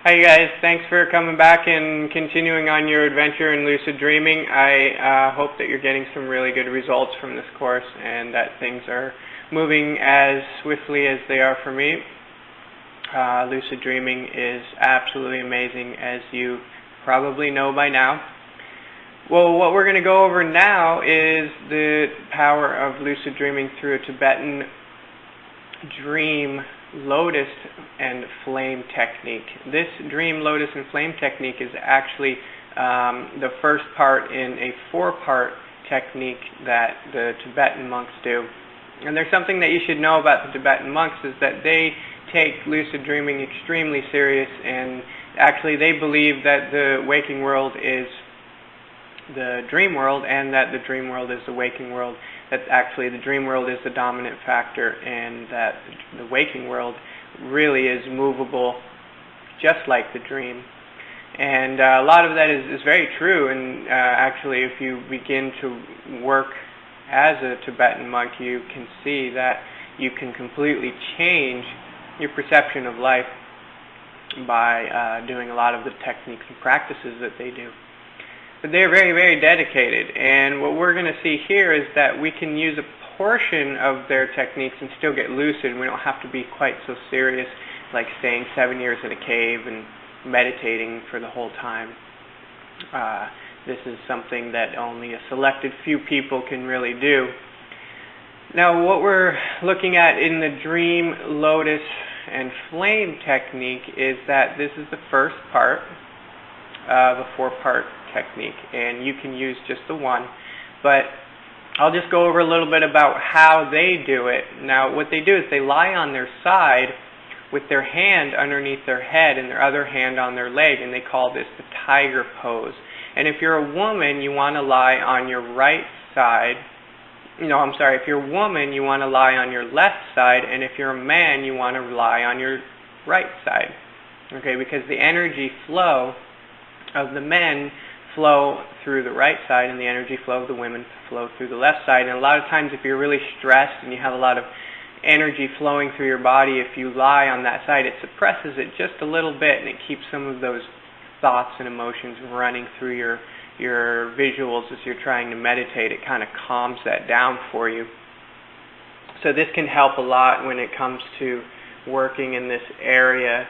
Hi guys, thanks for coming back and continuing on your adventure in lucid dreaming. I hope that you're getting some really good results from this course and that things are moving as swiftly as they are for me. Lucid dreaming is absolutely amazing, as you probably know by now. Well, what we're going to go over now is the power of lucid dreaming through a Tibetan Dream Lotus and Flame technique. This Dream Lotus and Flame technique is actually the first part in a 4-part technique that the Tibetan monks do. And there's something that you should know about the Tibetan monks is that they take lucid dreaming extremely serious, and actually they believe that the waking world is the dream world and that the dream world is the waking world, that actually the dream world is the dominant factor and that the waking world really is movable just like the dream. And a lot of that is very true, and actually if you begin to work as a Tibetan monk, you can see that you can completely change your perception of life by doing a lot of the techniques and practices that they do. But they're very, very dedicated, and what we're going to see here is that we can use a portion of their techniques and still get lucid. We don't have to be quite so serious, like staying 7 years in a cave and meditating for the whole time. This is something that only a selected few people can really do. Now, what we're looking at in the Dream Lotus and Flame technique is that this is the first part of a 4-part technique, and you can use just the one, but I'll just go over a little bit about how they do it. Now, what they do is they lie on their side with their hand underneath their head and their other hand on their leg, and they call this the tiger pose. And if you're a woman, you want to lie on your right side. If you're a woman, you want to lie on your left side, and if you're a man, you want to lie on your right side. Okay, because the energy flow of the men flow through the right side, and the energy flow of the women flow through the left side. And a lot of times, if you're really stressed and you have a lot of energy flowing through your body, if you lie on that side, it suppresses it just a little bit, and it keeps some of those thoughts and emotions running through your visuals as you're trying to meditate. It kind of calms that down for you. So this can help a lot when it comes to working in this area,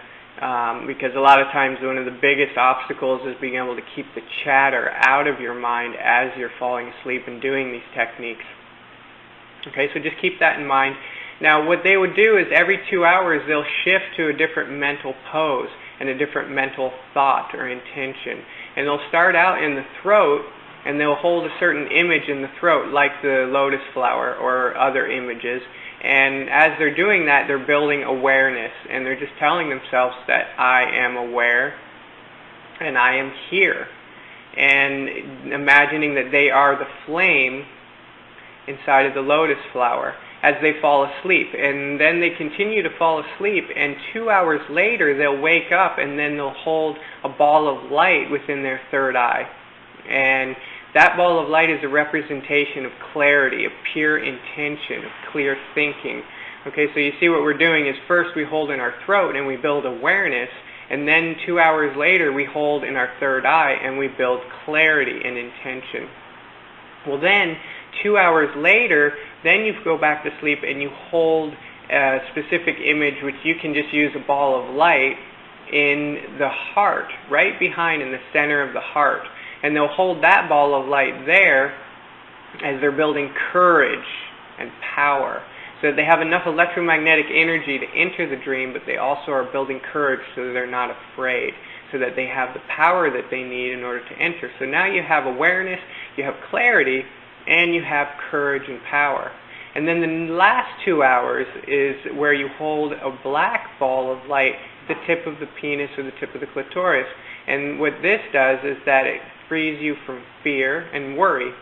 because a lot of times one of the biggest obstacles is being able to keep the chatter out of your mind as you're falling asleep and doing these techniques. Okay, so just keep that in mind. Now, what they would do is every 2 hours they'll shift to a different mental pose and a different mental thought or intention. And they'll start out in the throat, and they'll hold a certain image in the throat, like the lotus flower or other images. And as they're doing that, they're building awareness, and they're just telling themselves that I am aware and I am here. And imagining that they are the flame inside of the lotus flower as they fall asleep. And then they continue to fall asleep, and 2 hours later they'll wake up, and then they'll hold a ball of light within their third eye. And that ball of light is a representation of clarity, of pure intention, of clear thinking. Okay, so you see what we're doing is first we hold in our throat and we build awareness, and then 2 hours later we hold in our third eye and we build clarity and intention. Well, then 2 hours later, then you go back to sleep and you hold a specific image, which you can just use a ball of light in the heart, right behind in the center of the heart. And they'll hold that ball of light there as they're building courage and power. So that they have enough electromagnetic energy to enter the dream, but they also are building courage so that they're not afraid, so that they have the power that they need in order to enter. So now you have awareness, you have clarity, and you have courage and power. And then the last 2 hours is where you hold a black ball of light at the tip of the penis or the tip of the clitoris. And what this does is that it frees you from fear and worry.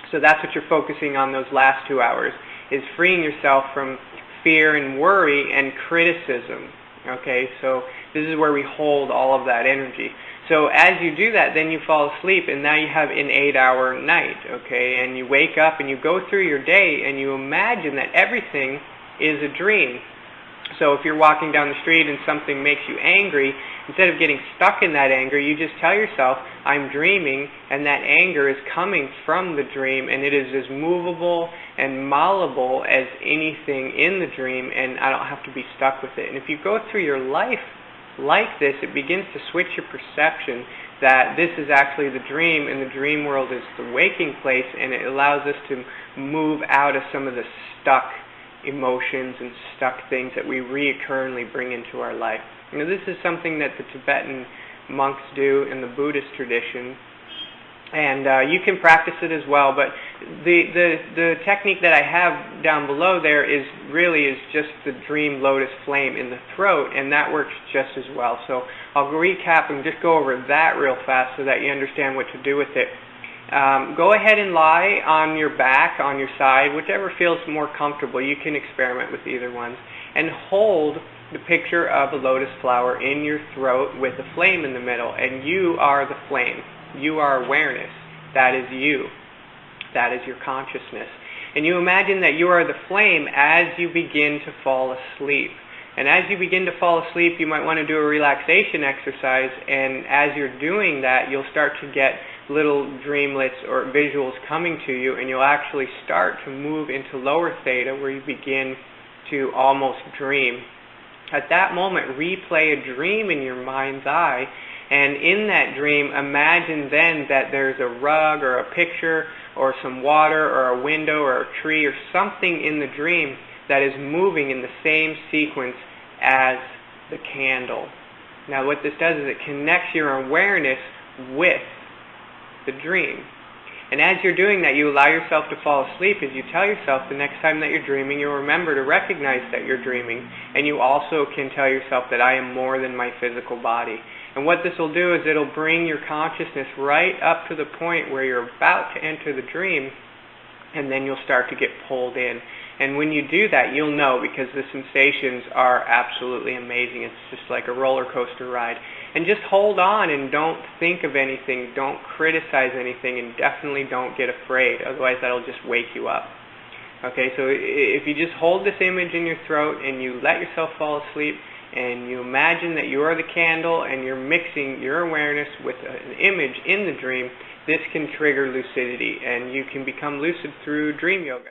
So that's what you're focusing on those last 2 hours, is freeing yourself from fear and worry and criticism. Okay, so this is where we hold all of that energy. So as you do that, then you fall asleep, and now you have an 8-hour night, okay? And you wake up and you go through your day and you imagine that everything is a dream. So if you're walking down the street and something makes you angry, instead of getting stuck in that anger, you just tell yourself, I'm dreaming, and that anger is coming from the dream, and it is as movable and malleable as anything in the dream, and I don't have to be stuck with it. And if you go through your life like this, it begins to switch your perception that this is actually the dream, and the dream world is the waking place, and it allows us to move out of some of the stuck emotions and stuck things that we reoccurringly bring into our life. You know, this is something that the Tibetan monks do in the Buddhist tradition, and you can practice it as well, but the technique that I have down below there is just the Dream Lotus flame in the throat, and that works just as well. So I'll recap and just go over that real fast so that you understand what to do with it. Go ahead and lie on your back, on your side, whichever feels more comfortable. You can experiment with either ones. And hold the picture of a lotus flower in your throat with a flame in the middle. And you are the flame. You are awareness. That is you. That is your consciousness. And you imagine that you are the flame as you begin to fall asleep. And as you begin to fall asleep, you might want to do a relaxation exercise, and as you're doing that, you'll start to get little dreamlets or visuals coming to you, and you'll actually start to move into lower theta, where you begin to almost dream. At that moment, replay a dream in your mind's eye, and in that dream, imagine then that there's a rug or a picture or some water or a window or a tree or something in the dream that is moving in the same sequence as the candle. Now what this does is it connects your awareness with the dream. And as you're doing that, you allow yourself to fall asleep. As you tell yourself the next time that you're dreaming, you'll remember to recognize that you're dreaming. And you also can tell yourself that I am more than my physical body. And what this will do is it'll bring your consciousness right up to the point where you're about to enter the dream, and then you'll start to get pulled in. And when you do that, you'll know, because the sensations are absolutely amazing. It's just like a roller coaster ride. And just hold on and don't think of anything, don't criticize anything, and definitely don't get afraid. Otherwise, that'll just wake you up. Okay, so if you just hold this image in your throat and you let yourself fall asleep, and you imagine that you are the candle and you're mixing your awareness with an image in the dream, this can trigger lucidity, and you can become lucid through dream yoga.